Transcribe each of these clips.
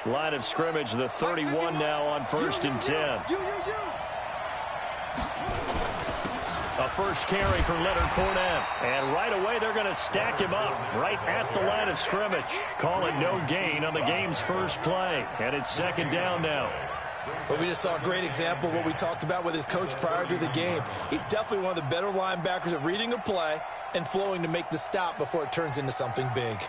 Line of scrimmage, the 31 now on 1st and 10. A first carry for Leonard Fournette. And right away, they're going to stack him up right at the line of scrimmage. Call it no gain on the game's first play. And it's 2nd down now. But we just saw a great example of what we talked about with his coach prior to the game. He's definitely one of the better linebackers at reading a play and flowing to make the stop before it turns into something big.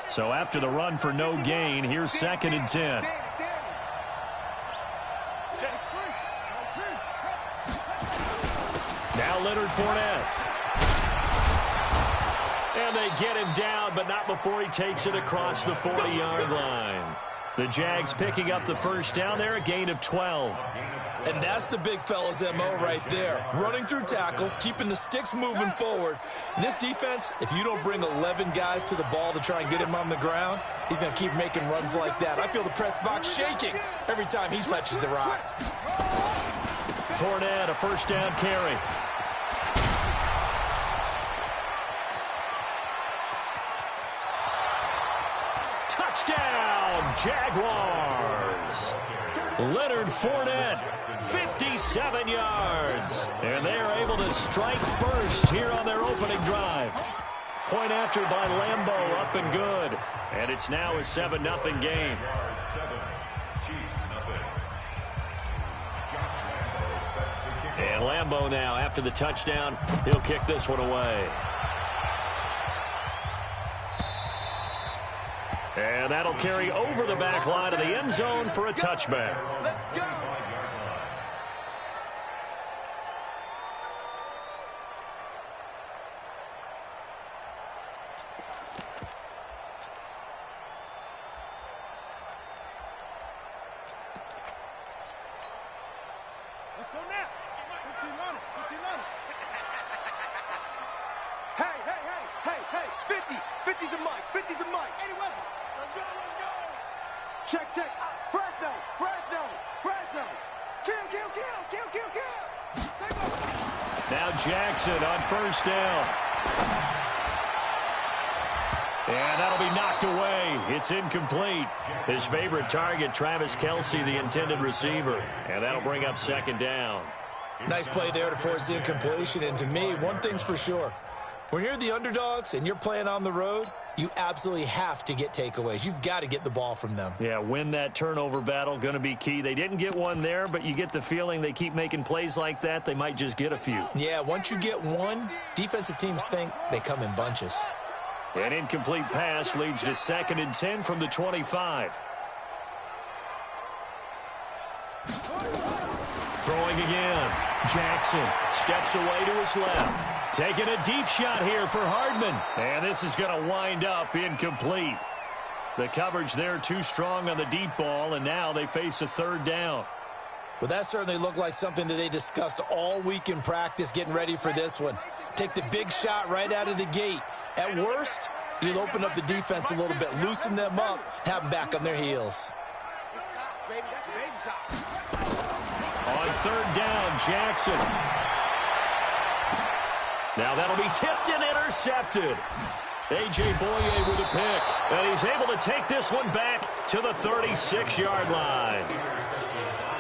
So after the run for no gain, here's 2nd and 10. Now Leonard Fournette. And they get him down, but not before he takes it across the 40-yard line. The Jags picking up the first down there, a gain of 12. And that's the big fella's MO right there. Running through tackles, keeping the sticks moving forward. This defense, if you don't bring 11 guys to the ball to try and get him on the ground, he's going to keep making runs like that. I feel the press box shaking every time he touches the rock. Fournette, a first down carry. Touchdown, Jaguars. Leonard Fournette, 57 yards. And they are able to strike first here on their opening drive. Point after by Lambeau, up and good. And it's now a 7-0 game. And Lambeau now, after the touchdown, he'll kick this one away. And that'll carry over the back line of the end zone for a touchback. Let's go. Let's go now. 15 on it. 15 on it. Hey. 50. 50's the mic. 50's the mic. 80 weapons. Let's go. Check. Fresno. Kill. Now Jackson on first down. And that'll be knocked away. It's incomplete. His favorite target, Travis Kelce, the intended receiver. And that'll bring up 2nd down. Nice play there to force the incompletion. And to me, one thing's for sure. When you're the underdogs and you're playing on the road, you absolutely have to get takeaways. You've got to get the ball from them. Yeah, win that turnover battle, going to be key. They didn't get one there, but you get the feeling they keep making plays like that, they might just get a few. Yeah, once you get one, defensive teams think they come in bunches. An incomplete pass leads to 2nd and 10 from the 25. Throwing again. Jackson steps away to his left. Taking a deep shot here for Hardman. And this is going to wind up incomplete. The coverage there too strong on the deep ball, and now they face a 3rd down. Well, that certainly looked like something that they discussed all week in practice getting ready for this one. Take the big shot right out of the gate. At worst, you'll open up the defense a little bit, loosen them up, have them back on their heels. On 3rd down, Jackson. Now that'll be tipped and intercepted. A.J. Boye with a pick. And he's able to take this one back to the 36-yard line.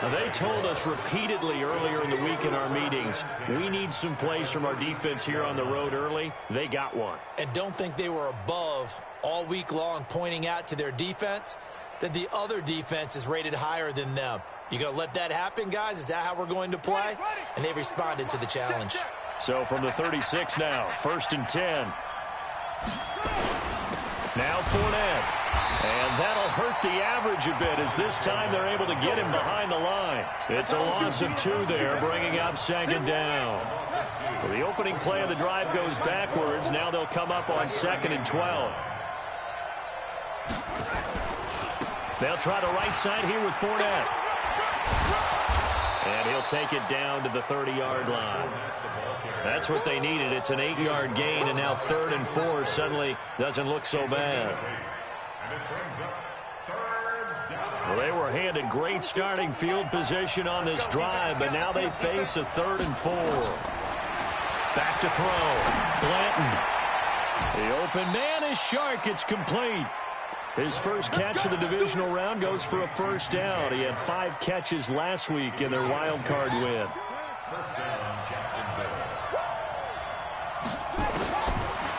Now, they told us repeatedly earlier in the week in our meetings, we need some plays from our defense here on the road early. They got one. And don't think they were above all week long pointing out to their defense that the other defense is rated higher than them. You going to let that happen, guys? Is that how we're going to play? And they responded to the challenge. So from the 36 now, 1st and 10. Now Fournette. And that'll hurt the average a bit as this time they're able to get him behind the line. It's a loss of 2 there, bringing up 2nd down. So the opening play of the drive goes backwards. Now they'll come up on 2nd and 12. They'll try the right side here with Fournette. And he'll take it down to the 30-yard line. That's what they needed. It's an 8-yard gain, and now 3rd and 4 suddenly doesn't look so bad. Well, they were handed great starting field position on this drive, but now they face a 3rd and 4. Back to throw. Blanton. The open man is Shark. It's complete. His first catch of the divisional round goes for a first down. He had 5 catches last week in their wild card win.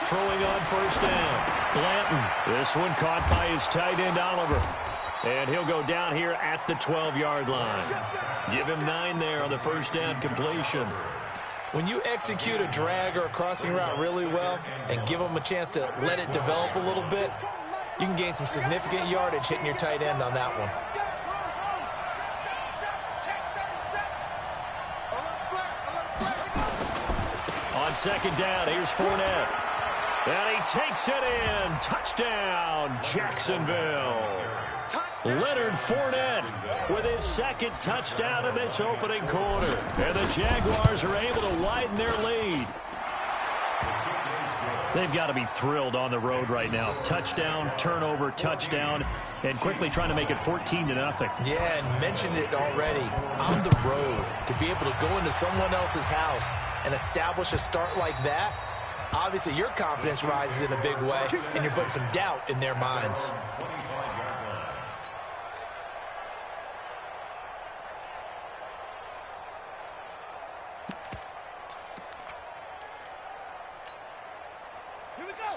Throwing on first down. Blanton. This one caught by his tight end, Oliver. And he'll go down here at the 12-yard line. Give him 9 there on the first down completion. When you execute a drag or a crossing route really well and give them a chance to let it develop a little bit, you can gain some significant yardage hitting your tight end on that one. On second down, here's Fournette. And he takes it in. Touchdown, Jacksonville. Leonard Fournette with his second touchdown in this opening quarter. And the Jaguars are able to widen their lead. They've got to be thrilled on the road right now. Touchdown, turnover, touchdown, and quickly trying to make it 14-0. Yeah, and mentioned it already. On the road, to be able to go into someone else's house and establish a start like that, obviously your confidence rises in a big way, and you're putting some doubt in their minds.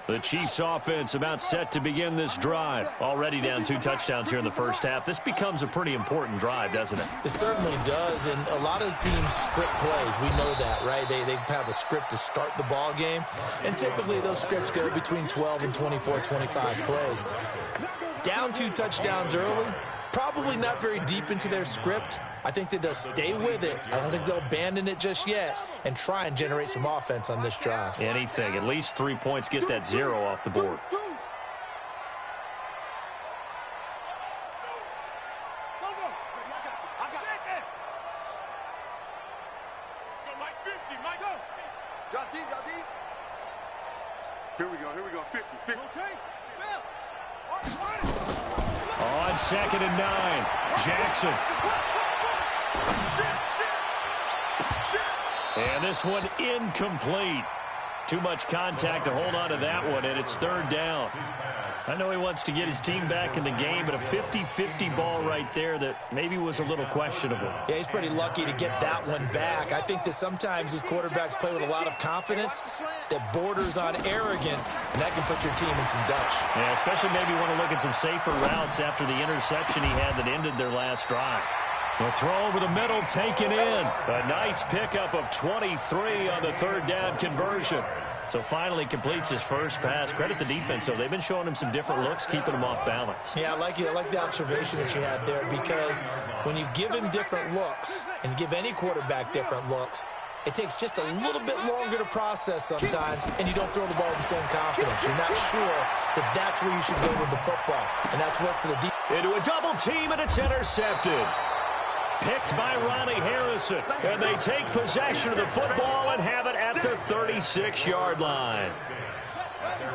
The Chiefs offense about set to begin this drive. Already down 2 touchdowns here in the first half. This becomes a pretty important drive, doesn't it? It certainly does, and a lot of the teams script plays. We know that, right? They have a script to start the ball game, and typically those scripts go between 12 and 24, 25 plays. Down 2 touchdowns early, probably not very deep into their script. I think that they'll stay with it. I don't think they'll abandon it just yet and try and generate some offense on this drive. Anything. At least 3 points. Get that 0 off the board. Here we go. 50. On 2nd and 9. Jackson. And this one incomplete. Too much contact to hold on to that one, and it's 3rd down. I know he wants to get his team back in the game, but a 50-50 ball right there that maybe was a little questionable. Yeah, he's pretty lucky to get that one back. I think that sometimes these quarterbacks play with a lot of confidence that borders on arrogance, and that can put your team in some Dutch. Yeah, especially maybe want to look at some safer routes after the interception he had that ended their last drive. The throw over the middle taken in. A nice pickup of 23 on the 3rd down conversion. So finally completes his first pass. Credit the defense, though. They've been showing him some different looks, keeping him off balance. Yeah, I like the observation that you had there, because when you give him different looks and give any quarterback different looks, it takes just a little bit longer to process sometimes, and you don't throw the ball with the same confidence. You're not sure that that's where you should go with the football, and that's work for the defense. Into a double team, and it's intercepted. Picked by Ronnie Harrison. And they take possession of the football and have it at the 36-yard line.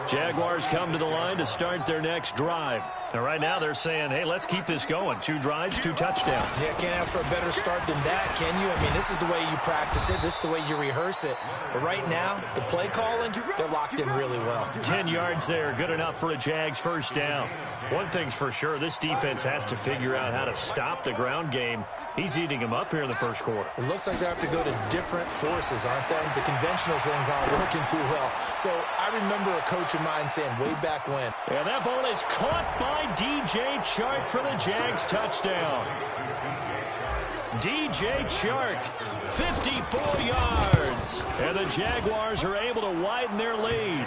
Jaguars come to the line to start their next drive. And right now they're saying, hey, let's keep this going. 2 drives, 2 touchdowns. Yeah, can't ask for a better start than that, can you? I mean, this is the way you practice it. This is the way you rehearse it. But right now, the play calling, they're locked in really well. 10 yards there, good enough for a Jags first down. One thing's for sure, this defense has to figure out how to stop the ground game. He's eating them up here in the first quarter. It looks like they have to go to different forces, aren't they? The conventional things aren't working too well. So I remember a coach of mine saying way back when. And that ball is caught by DJ Chark for the Jags touchdown. DJ Chark, 54 yards. And the Jaguars are able to widen their lead.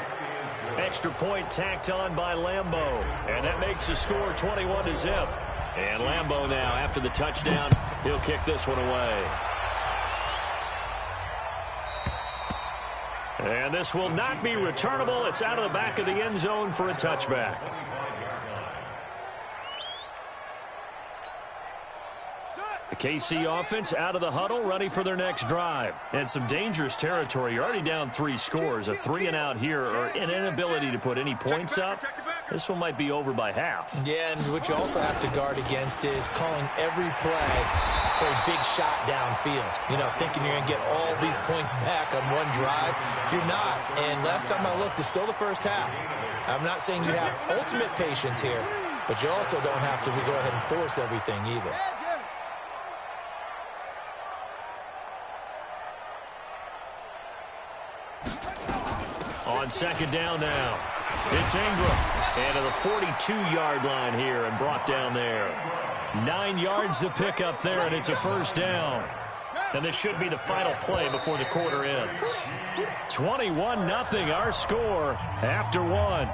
Extra point tacked on by Lambeau. And that makes the score 21-0. And Lambeau now, after the touchdown, he'll kick this one away. And this will not be returnable. It's out of the back of the end zone for a touchback. The KC offense out of the huddle, ready for their next drive. And some dangerous territory. You're already down 3 scores. A 3-and-out here, or an inability to put any points up. This one might be over by half. Yeah, and what you also have to guard against is calling every play for a big shot downfield. You know, thinking you're going to get all these points back on one drive. You're not. And last time I looked, it's still the first half. I'm not saying you have ultimate patience here, but you also don't have to go ahead and force everything either. On second down now, it's Ingram. And to the 42-yard line here and brought down there. 9 yards to pick up there, and it's a first down. And this should be the final play before the quarter ends. 21-0 our score after one.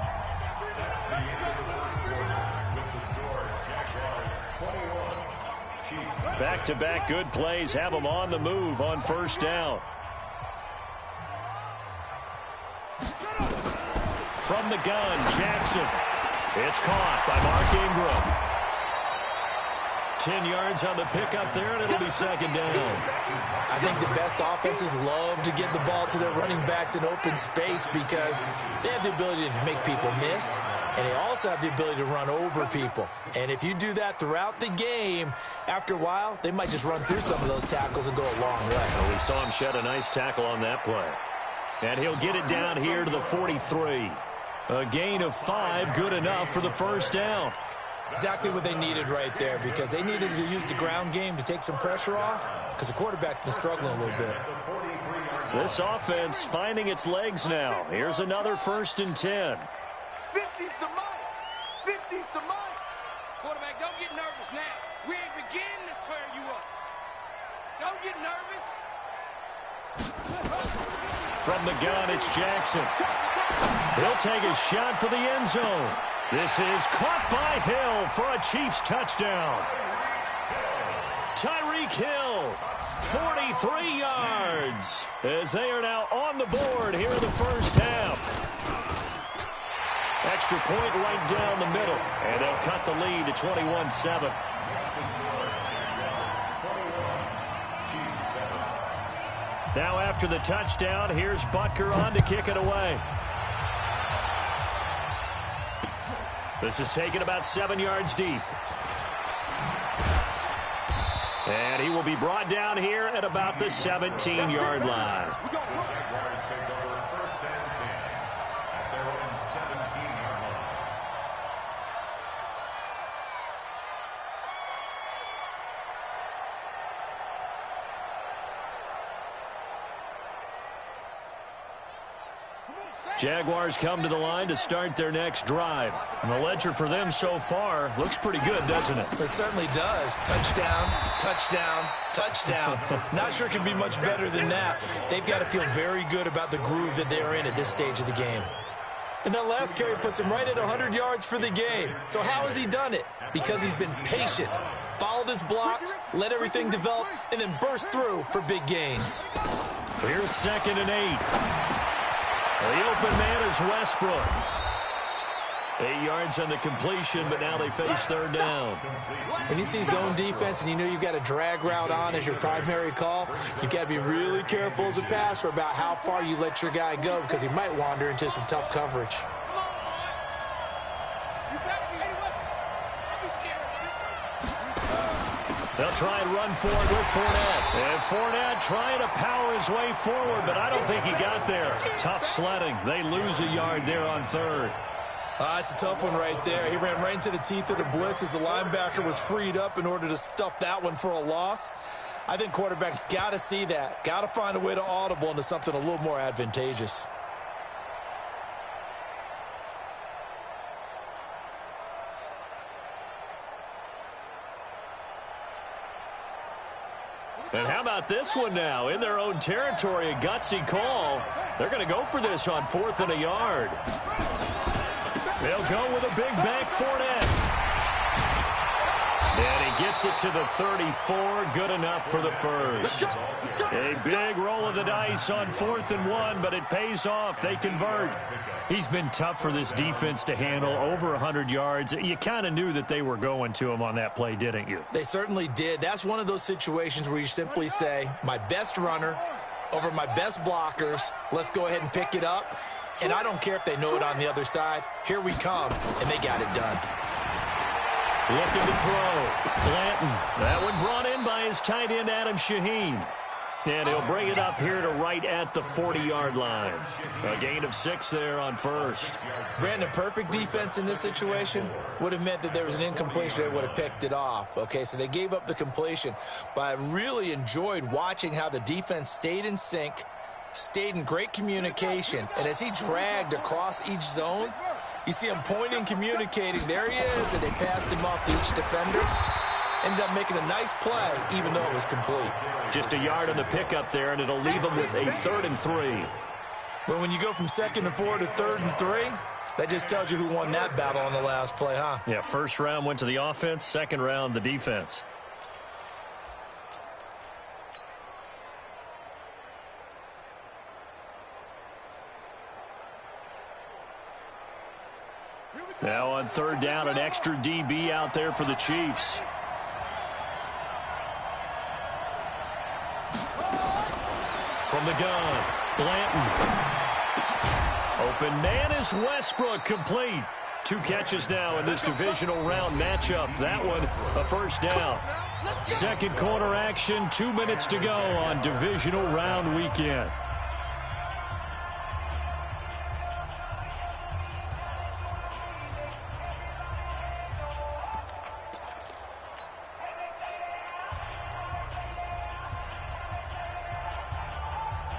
Back-to-back good plays have them on the move on first down. From the gun, Jackson. It's caught by Mark Ingram. 10 yards on the pickup there, and it'll be second down. I think the best offenses love to get the ball to their running backs in open space because they have the ability to make people miss, and they also have the ability to run over people. And if you do that throughout the game, after a while, they might just run through some of those tackles and go a long way. Well, we saw him shed a nice tackle on that play. And he'll get it down here to the 43. A gain of 5, good enough for the first down. Exactly what they needed right there, because they needed to use the ground game to take some pressure off, because the quarterback's been struggling a little bit. This offense finding its legs now. Here's another 1st and 10. 50's the mic. 50's the mic. Quarterback, don't get nervous now. We ain't beginning to tear you up. Don't get nervous. From the gun, it's Jackson. He'll take a shot for the end zone. This is caught by Hill for a Chiefs touchdown. Tyreek Hill, 43 yards, as they are now on the board here in the first half. Extra point right down the middle, and they'll cut the lead to 21-7. Now after the touchdown, here's Butker on to kick it away. This is taken about 7 yards deep. And he will be brought down here at about the 17-yard line. Jaguars come to the line to start their next drive. And the ledger for them so far looks pretty good, doesn't it? It certainly does. Touchdown, touchdown, touchdown. Not sure it can be much better than that. They've got to feel very good about the groove that they're in at this stage of the game. And that last carry puts him right at 100 yards for the game. So how has he done it? Because he's been patient, followed his blocks, let everything develop, and then burst through for big gains. Here's 2nd and 8. The open man is Westbrook. 8 yards on the completion, but now they face 3rd down. When you see zone defense and you know you've got a drag route on as your primary call, you've got to be really careful as a passer about how far you let your guy go, because he might wander into some tough coverage. They'll try and run for it with Fournette. And Fournette trying to power his way forward, but I don't think he got there. Tough sledding. They lose a yard there on 3rd. It's a tough one right there. He ran right into the teeth of the blitz as the linebacker was freed up in order to stuff that one for a loss. I think quarterbacks got to see that. Got to find a way to audible into something a little more advantageous. And how about this one now? In their own territory, a gutsy call. They're going to go for this on 4th and a yard. They'll go with a big bank Fournette. And he gets it to the 34. Good enough for the first. A big roll of the dice on 4th and 1, but it pays off. They convert. He's been tough for this defense to handle, over 100 yards. You kind of knew that they were going to him on that play, didn't you? They certainly did. That's one of those situations where you simply say, my best runner over my best blockers, let's go ahead and pick it up. And I don't care if they know it on the other side. Here we come, and they got it done. Looking to throw. Blanton. That one brought in by his tight end, Adam Shaheen. And he'll bring it up here to right at the 40-yard line. A gain of 6 there on first. Brandon, perfect defense in this situation would have meant that there was an incompletion. They would have picked it off. Okay, so they gave up the completion. But I really enjoyed watching how the defense stayed in sync, stayed in great communication. And as he dragged across each zone, you see him pointing, communicating. There he is, and they passed him off to each defender. Ended up making a nice play, even though it was complete. Just a yard on the pickup there, and it'll leave them with a 3rd and 3. Well, when you go from 2nd and 4 to 3rd and 3, that just tells you who won that battle on the last play, huh? Yeah, first round went to the offense, second round the defense. Now on 3rd down, an extra DB out there for the Chiefs. From the gun, Blanton. Open man is Westbrook, complete. 2 catches now in this divisional round matchup. That one, a first down. Second quarter action, 2 minutes to go on divisional round weekend.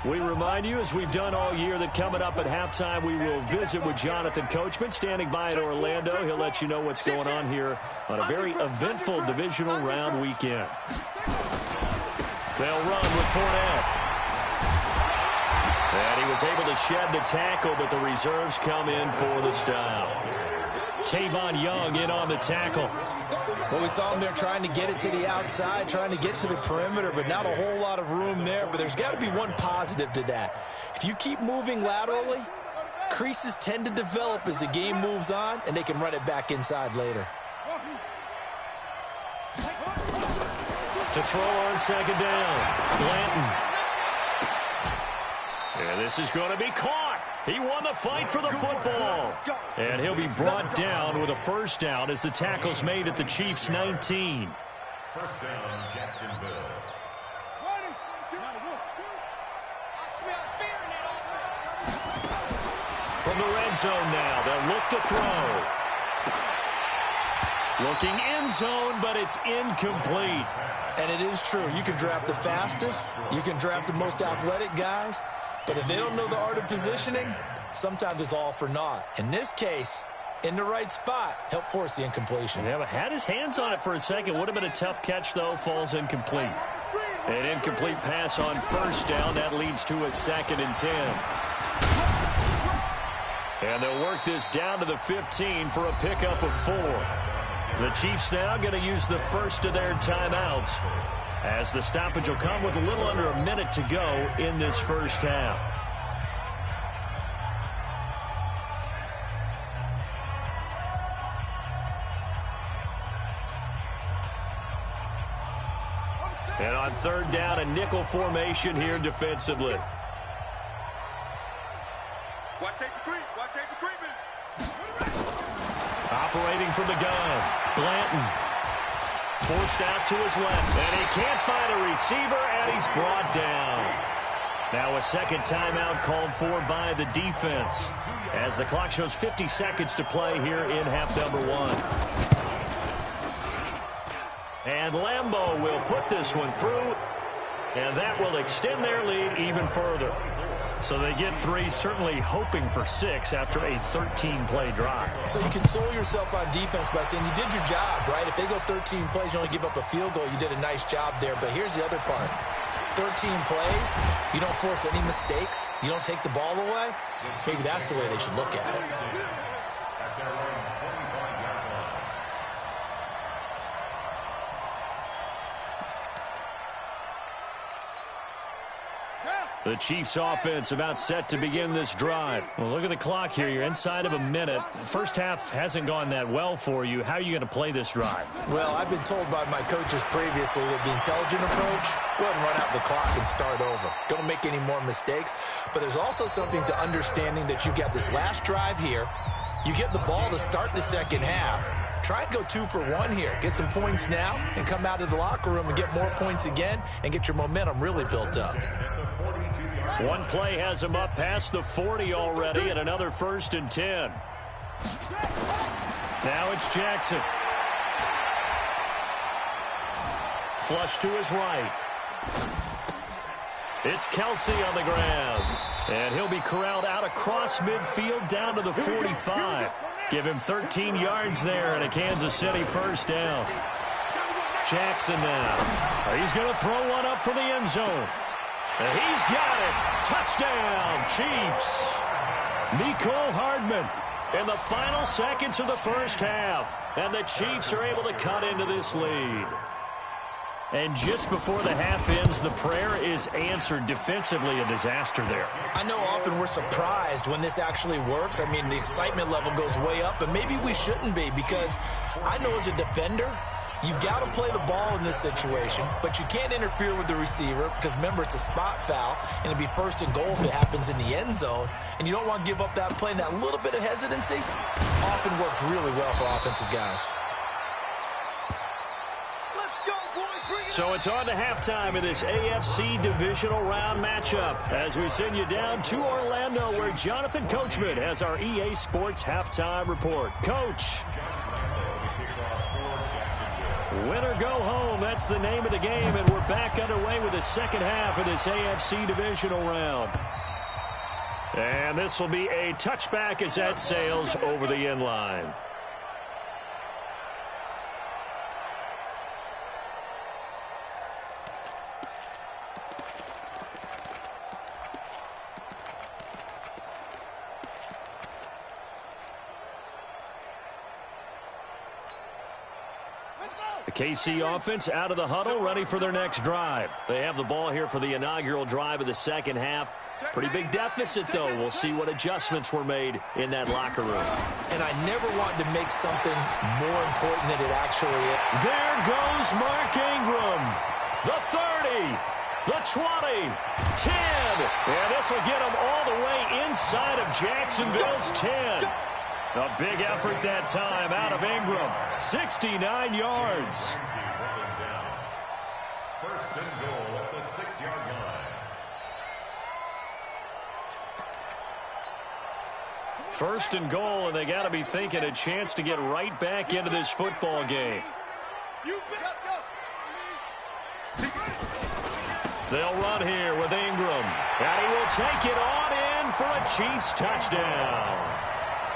We remind you, as we've done all year, that coming up at halftime, we will visit with Jonathan Coachman, standing by in Orlando. He'll let you know what's going on here on a very eventful divisional round weekend. They'll run with Fournette. And he was able to shed the tackle, but the reserves come in for the stop. Tavon Young in on the tackle. Well, we saw him there trying to get it to the outside, trying to get to the perimeter, but not a whole lot of room there. But there's got to be one positive to that. If you keep moving laterally, creases tend to develop as the game moves on, and they can run it back inside later. To throw on 2nd down, Blanton. And this is going to be caught. He won the fight for the football. And he'll be brought down with a first down as the tackle's made at the Chiefs' 19. First down, Jacksonville. From the red zone now, they'll look to throw. Looking end zone, but it's incomplete. And it is true. You can draft the fastest. You can draft the most athletic guys. But if they don't know the art of positioning, sometimes it's all for naught. In this case, in the right spot, help force the incompletion. Yeah, but had his hands on it for a second. Would have been a tough catch, though. Falls incomplete. An incomplete pass on first down. That leads to a 2nd and 10. And they'll work this down to the 15 for a pickup of 4. The Chiefs now going to use the first of their timeouts, as the stoppage will come with a little under a minute to go in this first half. And on 3rd down, a nickel formation here defensively. Watch safety creep. Watch safety creeping. Operating from the gun, Blanton. Forced out to his left, and he can't find a receiver, and he's brought down. Now a second timeout called for by the defense, as the clock shows 50 seconds to play here in half number 1. And Lambeau will put this one through, and that will extend their lead even further. So they get 3, certainly hoping for 6 after a 13-play drive. So you console yourself on defense by saying you did your job, right? If they go 13 plays, you only give up a field goal, you did a nice job there. But here's the other part. 13 plays, you don't force any mistakes, you don't take the ball away. Maybe that's the way they should look at it. The Chiefs offense about set to begin this drive. Well, look at the clock here. You're inside of a minute. First half hasn't gone that well for you. How are you going to play this drive? Well, I've been told by my coaches previously that the intelligent approach go ahead and run out the clock and start over. Don't make any more mistakes. But there's also something to understanding that you get this last drive here. You get the ball to start the second half. Try and go 2 for 1 here. Get some points now and come out of the locker room and get more points again and get your momentum really built up. One play has him up past the 40 already and another 1st and 10. Now it's Jackson. Flush to his right. It's Kelsey on the ground. And he'll be corralled out across midfield down to the 45. Give him 13 yards there and a Kansas City 1st down. Jackson now. He's going to throw one up for the end zone. And he's got it. Touchdown, Chiefs. Mecole Hardman in the final seconds of the 1st half. And the Chiefs are able to cut into this lead. And just before the half ends, the prayer is answered. Defensively, a disaster there. I know often we're surprised when this actually works. I mean, the excitement level goes way up, and maybe we shouldn't be, because I know as a defender, you've got to play the ball in this situation, but you can't interfere with the receiver because, remember, it's a spot foul, and it'd be 1st and goal if it happens in the end zone, and you don't want to give up that play. And that little bit of hesitancy often works really well for offensive guys. So it's on to halftime in this AFC divisional round matchup as we send you down to Orlando, where Jonathan Coachman has our EA Sports halftime report. Coach. Win or go home, that's the name of the game, and we're back underway with the second half of this AFC divisional round. And this will be a touchback as that sails over the end line. KC offense out of the huddle, ready for their next drive. They have the ball here for the inaugural drive of the second half. Pretty big deficit, though. We'll see what adjustments were made in that locker room. And I never wanted to make something more important than it actually is. There goes Mark Ingram. The 30, the 20, 10. And this will get him all the way inside of Jacksonville's 10. A big effort that time out of Ingram. 69 yards. 1st and goal at the 6-yard line. 1st and goal, and they got to be thinking a chance to get right back into this football game. They'll run here with Ingram. And he will take it on in for a Chiefs touchdown.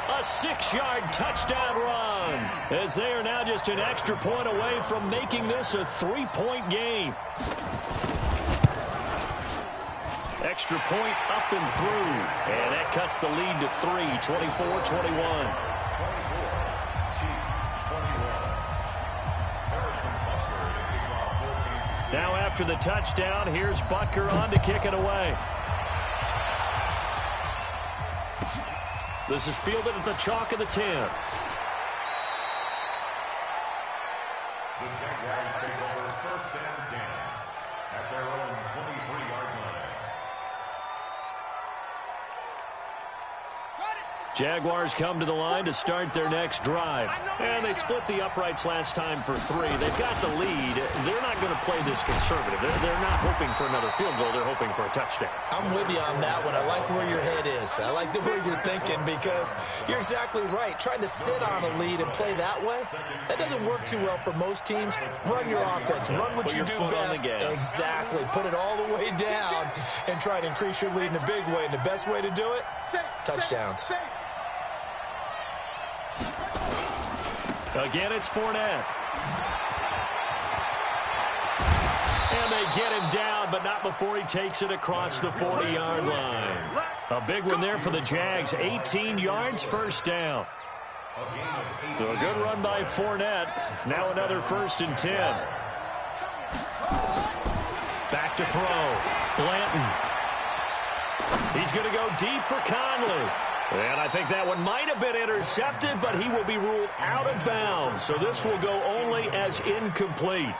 A 6-yard touchdown run, as they are now just an extra point away from making this a 3-point game. Extra point up and through, and that cuts the lead to 3, 24-21. Now after the touchdown, here's Butker on to kick it away. This is fielded at the chalk of the 10. The Jaguars take over 1st and 10 at their own 23-yard line. Jaguars come to the line to start their next drive. And they split the uprights last time for 3. They've got the lead. They're not going to play this conservative. They're not hoping for another field goal. They're hoping for a touchdown. I'm with you on that one. I like where your head is. I like the way you're thinking, because you're exactly right. Trying to sit on a lead and play that way, that doesn't work too well for most teams. Run your offense. Run what you do best. Exactly. Put it all the way down and try to increase your lead in a big way. And the best way to do it, touchdowns. Again, it's Fournette. And they get him down, but not before he takes it across the 40-yard line. A big one there for the Jags. 18 yards, 1st down. So a good run by Fournette. Now another 1st and 10. Back to throw. Blanton. He's going to go deep for Conley. And I think that one might have been intercepted, but he will be ruled out of bounds. So this will go only as incomplete.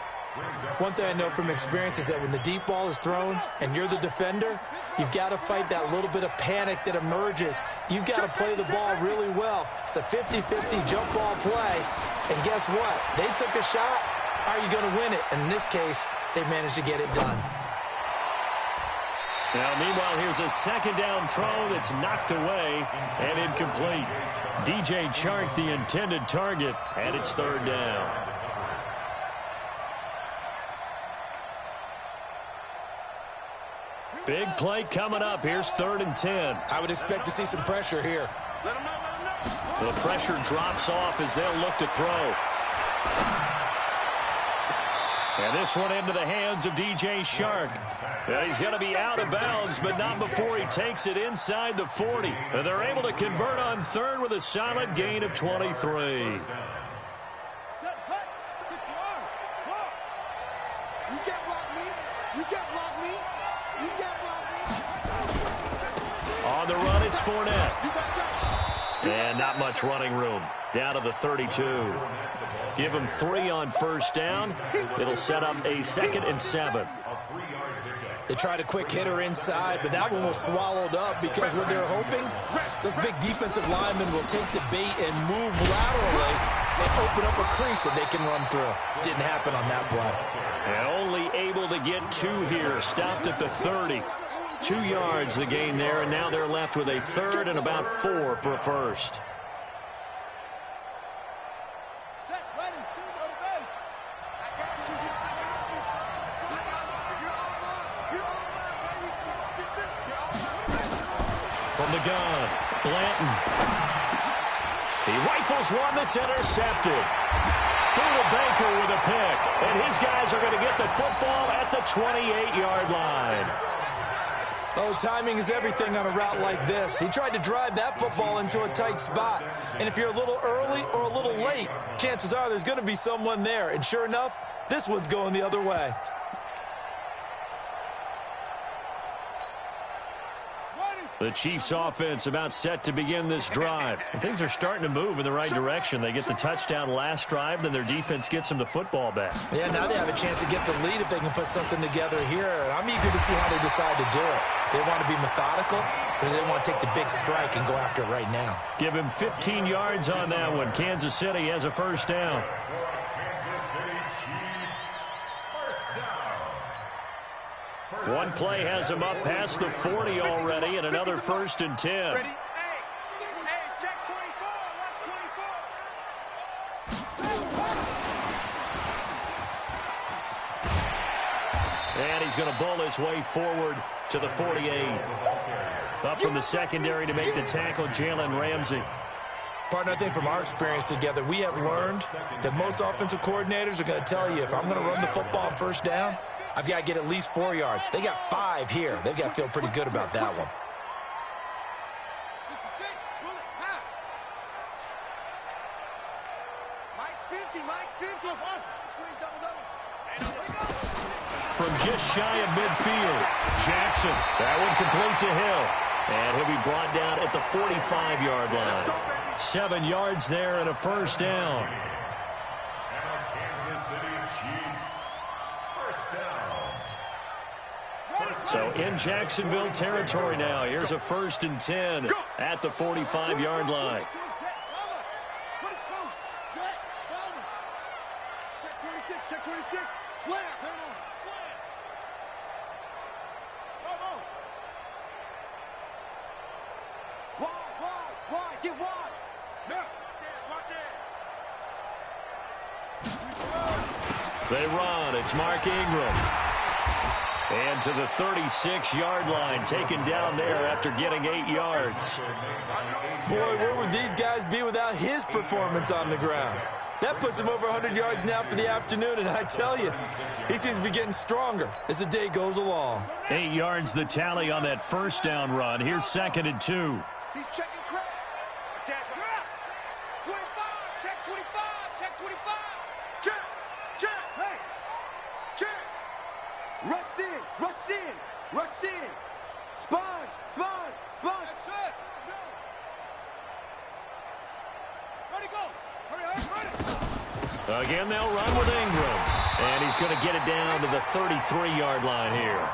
One thing I know from experience is that when the deep ball is thrown and you're the defender, you've got to fight that little bit of panic that emerges. You've got to play the ball really well. It's a 50-50 jump ball play. And guess what? They took a shot. How are you going to win it? And in this case, they managed to get it done. Now, meanwhile, here's a second down throw that's knocked away and incomplete. DJ Chark, the intended target, and it's third down. Big play coming up. Here's 3rd and 10. I would expect to see some pressure here. The pressure drops off as they'll look to throw. And this one into the hands of DJ Chark. Yeah, he's going to be out of bounds, but not before he takes it inside the 40. And they're able to convert on 3rd with a solid gain of 23. On the run, it's Fournette. And not much running room. Down to the 32. Give him 3 on first down. It'll set up a 2nd and 7. They tried a quick hitter inside, but that one was swallowed up because what they're hoping, those big defensive linemen will take the bait and move laterally and open up a crease that they can run through. Didn't happen on that play. And only able to get 2 here. Stopped at the 30. 2 yards the gain there, and now they're left with a 3rd and about 4 for a first. From the gun, Blanton. He rifles one that's intercepted. Buda Baker with a pick, and his guys are going to get the football at the 28-yard line. Oh, timing is everything on a route like this. He tried to drive that football into a tight spot. And if you're a little early or a little late, chances are there's going to be someone there. And sure enough, this one's going the other way. The Chiefs offense about set to begin this drive. And things are starting to move in the right direction. They get the touchdown last drive, then their defense gets them the football back. Yeah, now they have a chance to get the lead if they can put something together here. I'm eager to see how they decide to do it. They want to be methodical, or they want to take the big strike and go after it right now. Give him 15 yards on that one. Kansas City has a first down. One play has him up past the 40 already, and another 1st and 10. Ready? Hey, check 24. Watch 24. And he's going to bowl his way forward to the 48. Up from the secondary to make the tackle, Jalen Ramsey. Partner, I think from our experience together, we have learned that most offensive coordinators are going to tell you, if I'm going to run the football on first down, I've got to get at least 4 yards. They got 5 here. They've got to feel pretty good about that one. From just shy of midfield, Jackson. That one complete to Hill. And he'll be brought down at the 45-yard line. 7 yards there and a first down. So in Jacksonville territory now. Here's a 1st and 10 at the 45-yard line. Check 26. Slam. Wide. Get wide. Watch it. They run. It's Mark Ingram. And to the 36-yard line, taken down there after getting 8 yards. Boy, where would these guys be without his performance on the ground? That puts him over 100 yards now for the afternoon, and I tell you, he seems to be getting stronger as the day goes along. 8 yards the tally on that first down run. Here's 2nd and 2. He's checking crap. Check 25. Check 25. Check 25. Check. Hey. Check. Rush in. Sponge. That's it. Ready, go. Hurry. Again, they'll run with Ingram. And he's going to get it down to the 33-yard line here.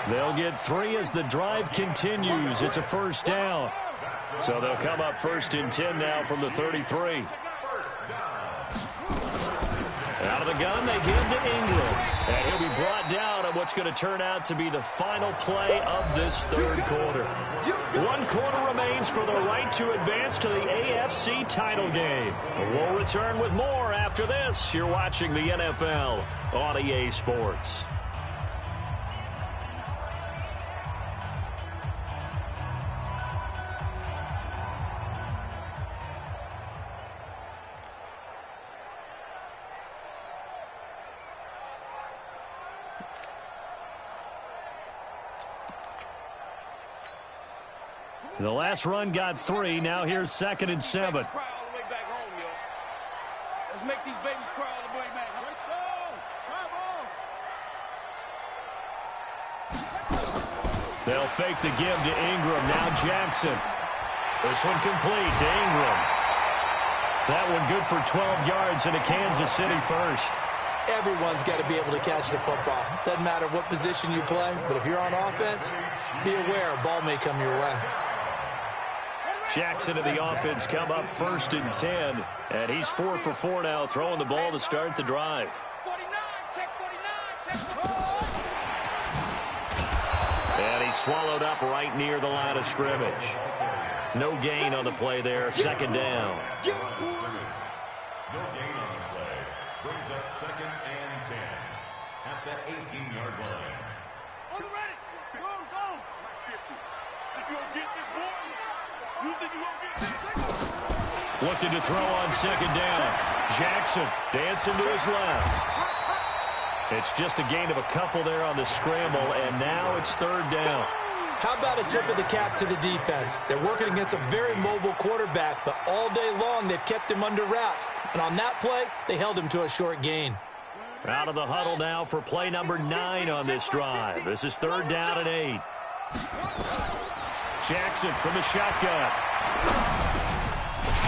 They'll get 3 as the drive continues. It's a first down. So they'll come up 1st and 10 now from the 33. Out of the gun, they give to Ingram. And he'll be brought down on what's going to turn out to be the final play of this third quarter. 1 quarter remains for the right to advance to the AFC title game. We'll return with more after this. You're watching the NFL on EA Sports. The last run got 3. Now here's 2nd and 7. Let's make these babies cry all the way back home. They'll fake the give to Ingram. Now Jackson. This one complete to Ingram. That one good for 12 yards and a Kansas City first. Everyone's got to be able to catch the football. Doesn't matter what position you play, but if you're on offense, be aware a ball may come your way. Jackson and the offense come up 1st and 10. And he's 4 for 4 now, throwing the ball to start the drive. 49, check 49, check 49. And he's swallowed up right near the line of scrimmage. No gain on the play there, 2nd down. No gain on the play. Brings up 2nd and 10 at the 18-yard line. On the ready. Go, go. You gonna get this, boy? You think you gonna get this? Looking to throw on 2nd down. Jackson dancing to his left. It's just a gain of a couple there on the scramble, and now it's 3rd down. How about a tip of the cap to the defense? They're working against a very mobile quarterback, but all day long they've kept him under wraps. And on that play, they held him to a short gain. Out of the huddle now for play number 9 on this drive. This is 3rd down and 8. Jackson from the shotgun.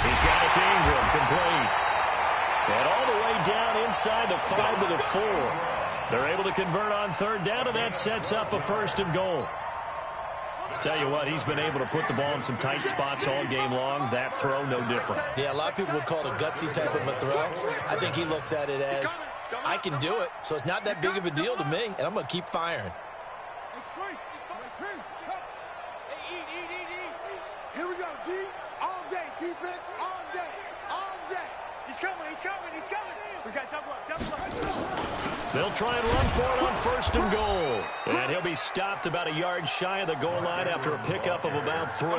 He's got it to Ingram, complete. And all the way down inside the 5 to the 4. They're able to convert on 3rd down, and that sets up a 1st and goal. Tell you what, he's been able to put the ball in some tight spots all game long. That throw, no different. Yeah, a lot of people would call it a gutsy type of a throw. I think he looks at it as, I can do it, so it's not that big of a deal to me, and I'm going to keep firing. Here we go, D. All day, defense, all day, all day. He's coming, he's coming, he's coming. We got double up, double up. They'll try and run for it on 1st and goal. And he'll be stopped about a yard shy of the goal line after a pickup of about 3.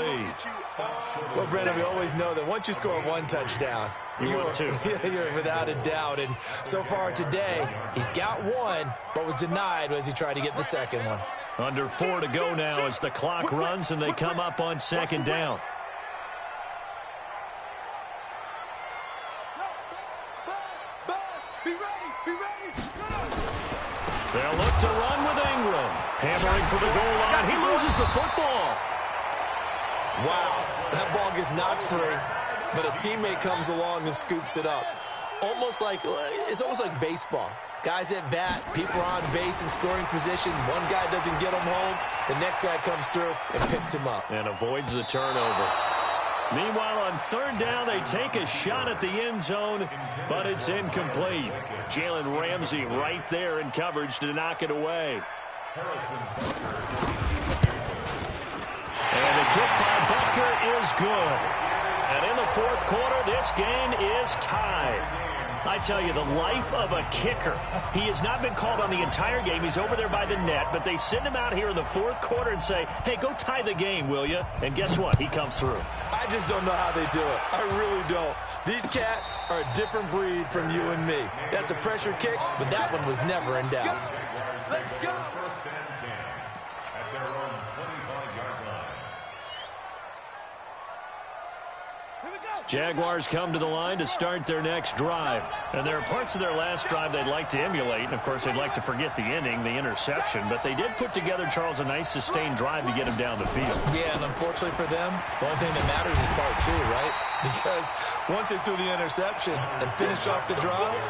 Well, Brendan, we always know that once you score 1 touchdown, you're 2. You're without a doubt. And so far today, he's got 1, but was denied as he tried to get the 2nd one. Under 4 to go now as the clock runs and they come up on 2nd down. Be ready, be ready. They'll look to run with Ingram. Hammering for the goal line. He loses the football. Wow, that ball gets knocked free, but a teammate comes along and scoops it up. It's almost like baseball. Guys at bat, people are on base in scoring position. One guy doesn't get him home. The next guy comes through and picks him up. And avoids the turnover. Meanwhile, on 3rd down, they take a shot at the end zone, but it's incomplete. Jalen Ramsey right there in coverage to knock it away. And the kick by Butker is good. And in the 4th quarter, this game is tied. I tell you, the life of a kicker. He has not been called on the entire game. He's over there by the net, but they send him out here in the 4th quarter and say, hey, go tie the game, will you? And guess what? He comes through. I just don't know how they do it. I really don't. These cats are a different breed from you and me. That's a pressure kick, but that one was never in doubt. Let's go. 1st and 10 at their own 25-yard line. Here we go. Jaguars come to the line to start their next drive. And there are parts of their last drive they'd like to emulate. And, of course, they'd like to forget the ending, the interception. But they did put together, Charles, a nice sustained drive to get him down the field. Yeah, and unfortunately for them, the only thing that matters is part 2, right? Because once they threw the interception and finished off the drive,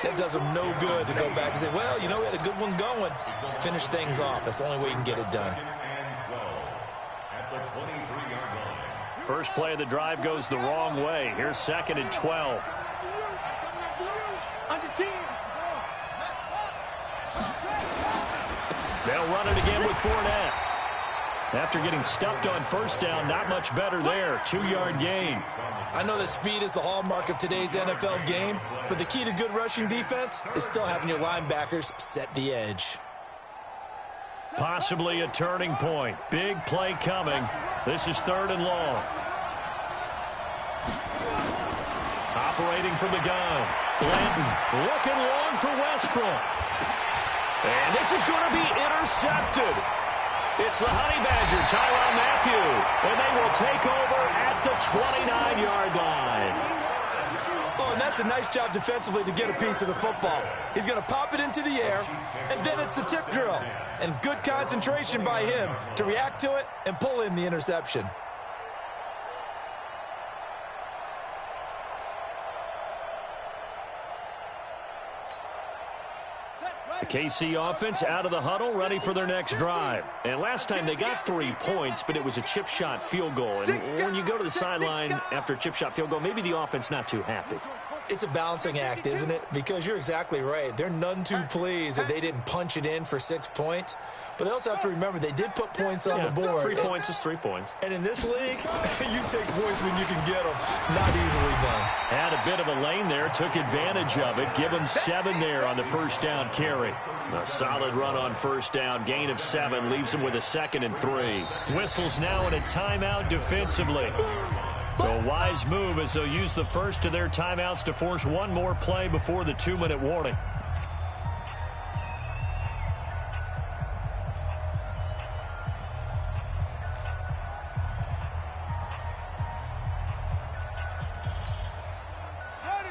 That does them no good to go back and say, well, you know, we had a good one going. Finish things off. That's the only way you can get it done. First play of the drive goes the wrong way. Here's 2nd and 12. They'll run it again with Fournette. After getting stuffed on first down, not much better there. 2-yard gain. I know that speed is the hallmark of today's NFL game, but the key to good rushing defense is still having your linebackers set the edge. Possibly a turning point. Big play coming. This is 3rd and long. Operating from the gun. Blanton looking long for Westbrook. And this is going to be intercepted. It's the Honey Badger, Tyrann Mathieu, and they will take over at the 29-yard line. Oh, and that's a nice job defensively to get a piece of the football. He's going to pop it into the air, and then it's the tip drill. And good concentration by him to react to it and pull in the interception. The KC offense out of the huddle, ready for their next drive. And last time they got 3 points, but it was a chip shot field goal. And when you go to the sideline after a chip shot field goal, maybe the offense not too happy. It's a balancing act, isn't it? Because you're exactly right. They're none too pleased that they didn't punch it in for 6 points. But they also have to remember they did put points on the board. 3 points is 3 points. And in this league, you take points when you can get them. Not easily done. Had a bit of a lane there, took advantage of it. Give them 7 there on the first down carry. A solid run on first down. Gain of 7 leaves them with a 2nd and 3. Whistles now in a timeout defensively. So a wise move as they'll use the first of their timeouts to force one more play before the 2-minute warning.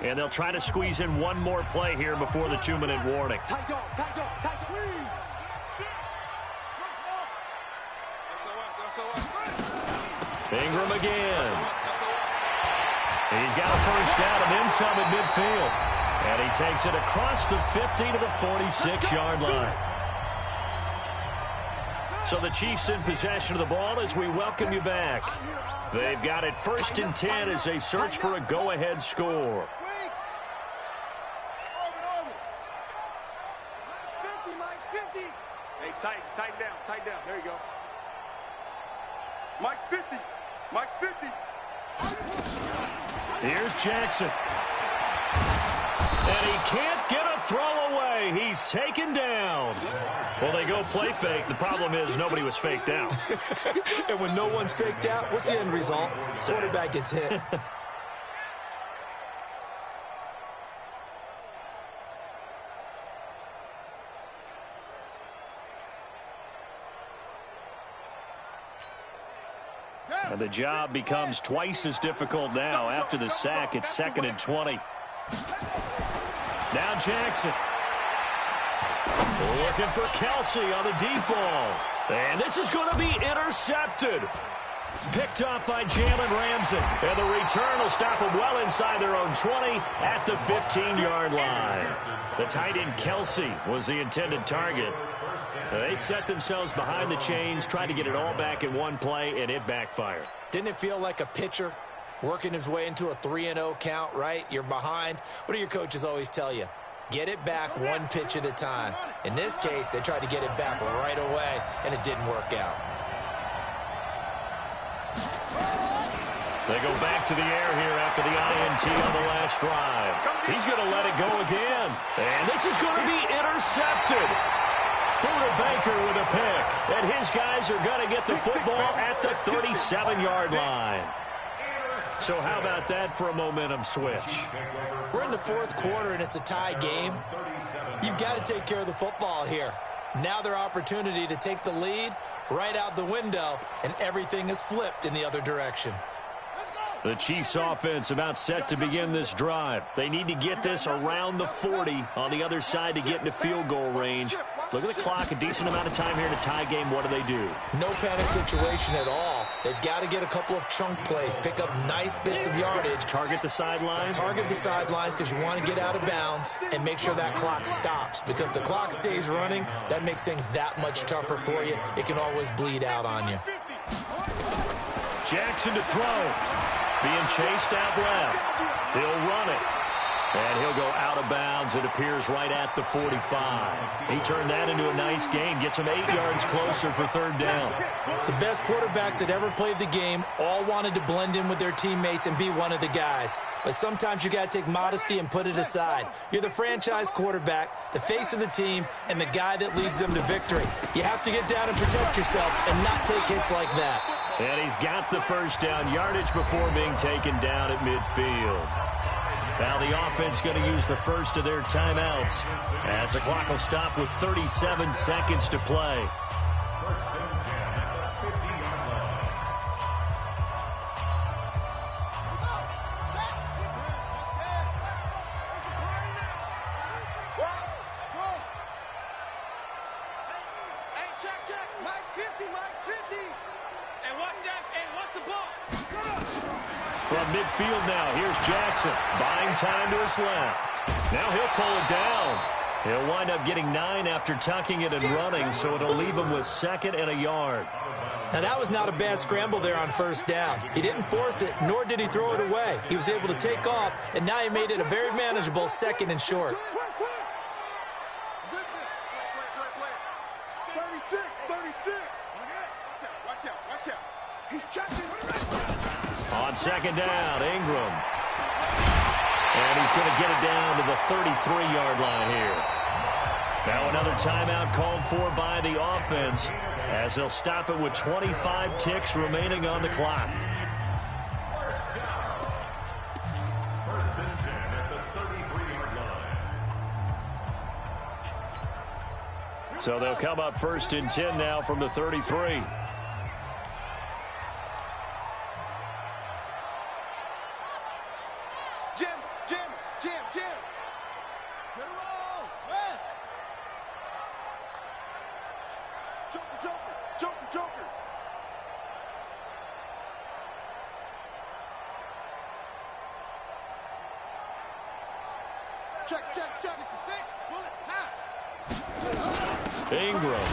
And they'll try to squeeze in one more play here before the 2-minute warning. Ingram again. He's got a first down and then some at midfield. And he takes it across the 50 to the 46-yard line. So the Chiefs in possession of the ball as we welcome you back. They've got it 1st and 10 as they search for a go-ahead score. Hey, tighten down. There you go. Mike's 50. Mike's 50. Here's Jackson. And he can't get a throw away. He's taken down. Well, they go play fake. The problem is nobody was faked out. And when no one's faked out, what's the end result? Quarterback gets hit. And the job becomes twice as difficult now. After the sack, it's 2nd and 20. Now Jackson. Looking for Kelsey on the deep ball. And this is going to be intercepted. Picked up by Jalen Ramsey. And the return will stop them well inside their own 20 at the 15-yard line. The tight end Kelsey was the intended target. They set themselves behind the chains, tried to get it all back in one play, and it backfired. Didn't it feel like a pitcher working his way into a 3-0 count, right? You're behind. What do your coaches always tell you? Get it back one pitch at a time. In this case, they tried to get it back right away, and it didn't work out. They go back to the air here after the INT on the last drive. He's going to let it go again. And this is going to be intercepted. Buda Baker with a pick. And his guys are going to get the football at the 37-yard line. So how about that for a momentum switch? We're in the 4th quarter, and it's a tie game. You've got to take care of the football here. Now their opportunity to take the lead right out the window, and everything is flipped in the other direction. The Chiefs offense about set to begin this drive. They need to get this around the 40 on the other side to get into field goal range. Look at the clock, a decent amount of time here in a tie game. What do? No panic situation at all. They've got to get a couple of chunk plays, pick up nice bits of yardage. Target the sidelines? Target the sidelines because you want to get out of bounds and make sure that clock stops. Because if the clock stays running, that makes things that much tougher for you. It can always bleed out on you. Jackson to throw. Being chased out left. He'll run it. And he'll go out of bounds. It appears right at the 45. He turned that into a nice gain. Gets him 8 yards closer for third down. The best quarterbacks that ever played the game all wanted to blend in with their teammates and be one of the guys. But sometimes you got to take modesty and put it aside. You're the franchise quarterback, the face of the team, and the guy that leads them to victory. You have to get down and protect yourself and not take hits like that. And he's got the first down yardage before being taken down at midfield. Now the offense going to use the first of their timeouts as the clock will stop with 37 seconds to play. From midfield now, here's Jackson. Buying time to his left. Now he'll pull it down. He'll wind up getting 9 after tucking it and running, so it'll leave him with 2nd and a yard. Now, that was not a bad scramble there on first down. He didn't force it, nor did he throw it away. He was able to take off, and now he made it a very manageable 2nd and short. 36. Watch out. He's checking. On 2nd down, Ingram. And he's going to get it down to the 33-yard line here. Now another timeout called for by the offense as they'll stop it with 25 ticks remaining on the clock. First and 10 at the 33-yard line. So they'll come up 1st and 10 now from the 33. Jim. Get a roll. West. Joker. Check. 66. Pull it. Ingram.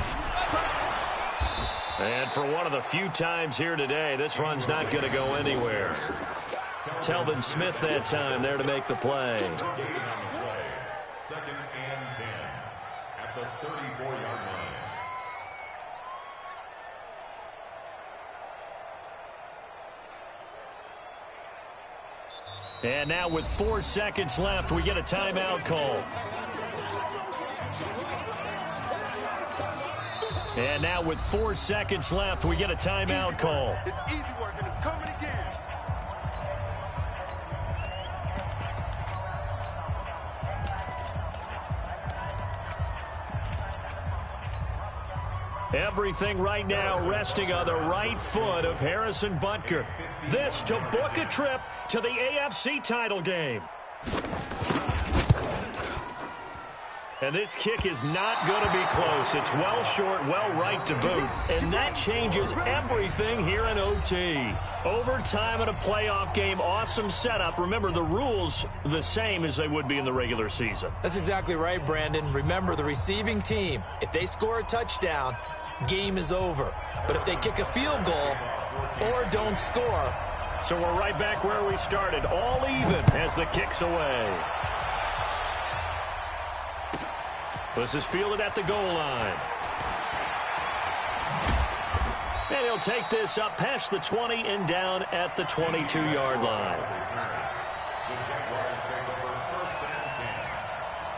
And for one of the few times here today, this run's not going to go anywhere. Telvin Smith that time there to make the play. 2nd and 10 at the 34-yard line. And now with 4 seconds left, we get a timeout call. And now with 4 seconds left, we get a timeout call. It's easy work, and it's coming again. Everything right now resting on the right foot of Harrison Butker. This to book a trip to the AFC title game. And this kick is not going to be close. It's well short, well right to boot. And that changes everything here in OT. Overtime in a playoff game, awesome setup. Remember, the rules the same as they would be in the regular season. That's exactly right, Brandon. Remember, the receiving team, if they score a touchdown, game is over. But if they kick a field goal or don't score. So we're right back where we started, all even as the kick's away. This is fielded at the goal line. And he'll take this up past the 20 and down at the 22-yard line. The Jaguars take over 1st and 10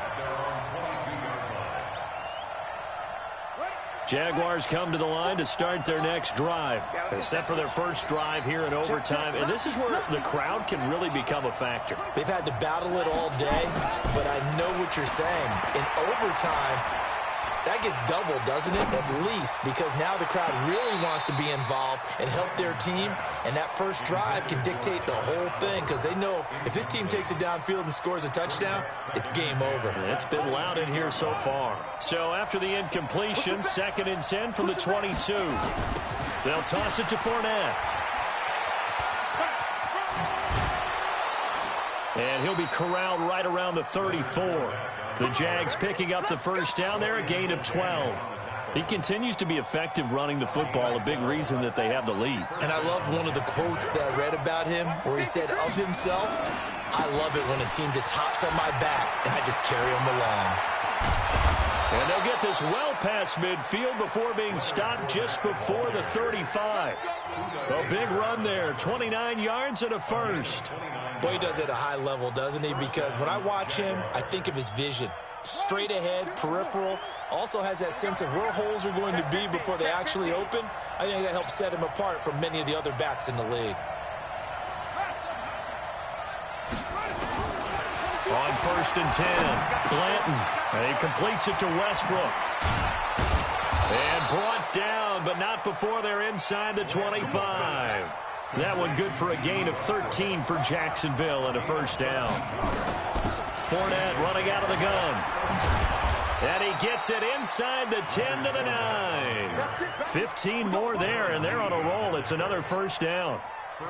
at their own 22-yard line. Jaguars come to the line to start their next drive. They're set for their first drive here in overtime, and this is where the crowd can really become a factor. They've had to battle it all day, but I know what you're saying. In overtime, That gets doubled, doesn't it? At least, because now the crowd really wants to be involved and help their team, and that first drive can dictate the whole thing because they know if this team takes it downfield and scores a touchdown, it's game over. It's been loud in here so far. So after the incompletion, 2nd and 10 from the 22. They'll toss it to Fournette. And he'll be corralled right around the 34. The Jags picking up the first down there, a gain of 12. He continues to be effective running the football, a big reason that they have the lead. And I love one of the quotes that I read about him where he said of himself, "I love it when a team just hops on my back and I just carry them along." And they'll get this well past midfield before being stopped just before the 35. A big run there, 29 yards and a first. Boy, he does it at a high level, doesn't he? Because when I watch him, I think of his vision. Straight ahead, peripheral, also has that sense of where holes are going to be before they actually open. I think that helps set him apart from many of the other backs in the league. On 1st and 10, Blanton. And he completes it to Westbrook. And brought down, but not before they're inside the 25. That one good for a gain of 13 for Jacksonville and a first down. Fournette running out of the gun. And he gets it inside the 10 to the 9. 15 more there, and they're on a roll. It's another first down.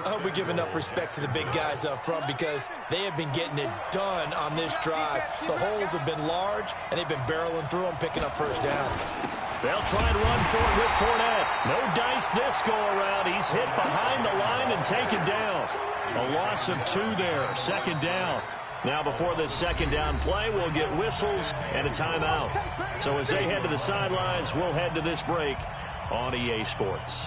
I hope we give enough respect to the big guys up front because they have been getting it done on this drive. The holes have been large, and they've been barreling through them, picking up first downs. They'll try and run for it with Fournette. No dice this go-around. He's hit behind the line and taken down. A loss of 2 there, 2nd down. Now before this 2nd down play, we'll get whistles and a timeout. So as they head to the sidelines, we'll head to this break on EA Sports.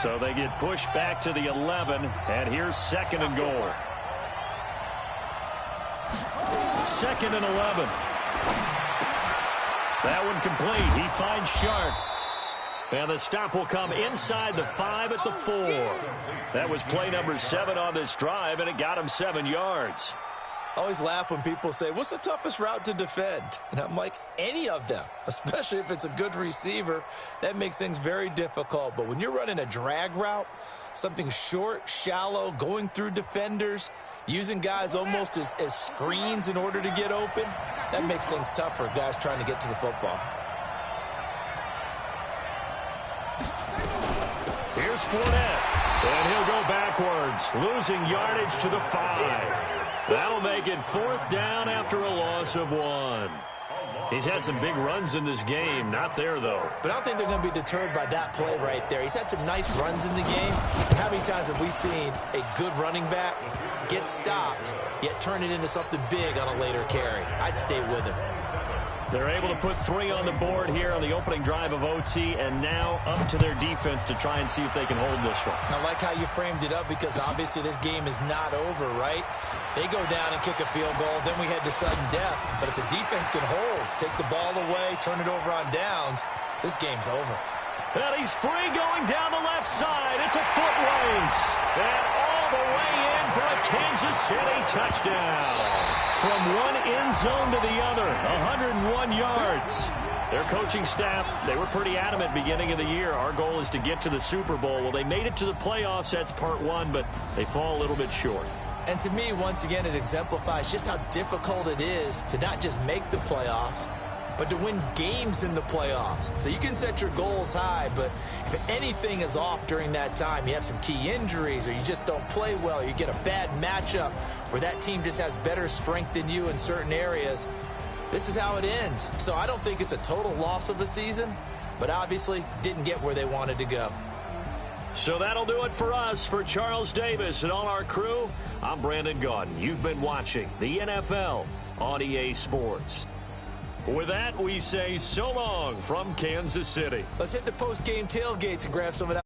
So they get pushed back to the 11, and here's 2nd and goal. 2nd and 11. That one complete. He finds Sharp. And the stop will come inside the 5 at the 4. That was play number 7 on this drive, and it got him 7 yards. I always laugh when people say, what's the toughest route to defend? And I'm like, any of them, especially if it's a good receiver. That makes things very difficult. But when you're running a drag route, something short, shallow, going through defenders, using guys almost as screens in order to get open, that makes things tough for guys trying to get to the football. Here's Fournette, and he'll go backwards, losing yardage to the 5. That'll make it 4th down after a loss of 1. He's had some big runs in this game. Not there, though. But I don't think they're going to be deterred by that play right there. He's had some nice runs in the game. How many times have we seen a good running back get stopped, yet turn it into something big on a later carry? I'd stay with him. They're able to put 3 on the board here on the opening drive of OT, and now up to their defense to try and see if they can hold this one. I like how you framed it up because obviously this game is not over, right? They go down and kick a field goal, then we head to sudden death. But if the defense can hold, take the ball away, turn it over on downs, this game's over. And he's free going down the left side. It's a foot race. And all the way in for a Kansas City touchdown. From one end zone to the other, 101 yards. Their coaching staff, they were pretty adamant beginning of the year. Our goal is to get to the Super Bowl. Well, they made it to the playoffs. That's part 1, but they fall a little bit short. And to me, once again, it exemplifies just how difficult it is to not just make the playoffs, but to win games in the playoffs. So you can set your goals high, but if anything is off during that time, you have some key injuries or you just don't play well, you get a bad matchup where that team just has better strength than you in certain areas, this is how it ends. So I don't think it's a total loss of a season, but obviously didn't get where they wanted to go. So that'll do it for us. For Charles Davis and all our crew, I'm Brandon Gaudin. You've been watching the NFL on EA Sports. With that, we say so long from Kansas City. Let's hit the post-game tailgates and grab some of that.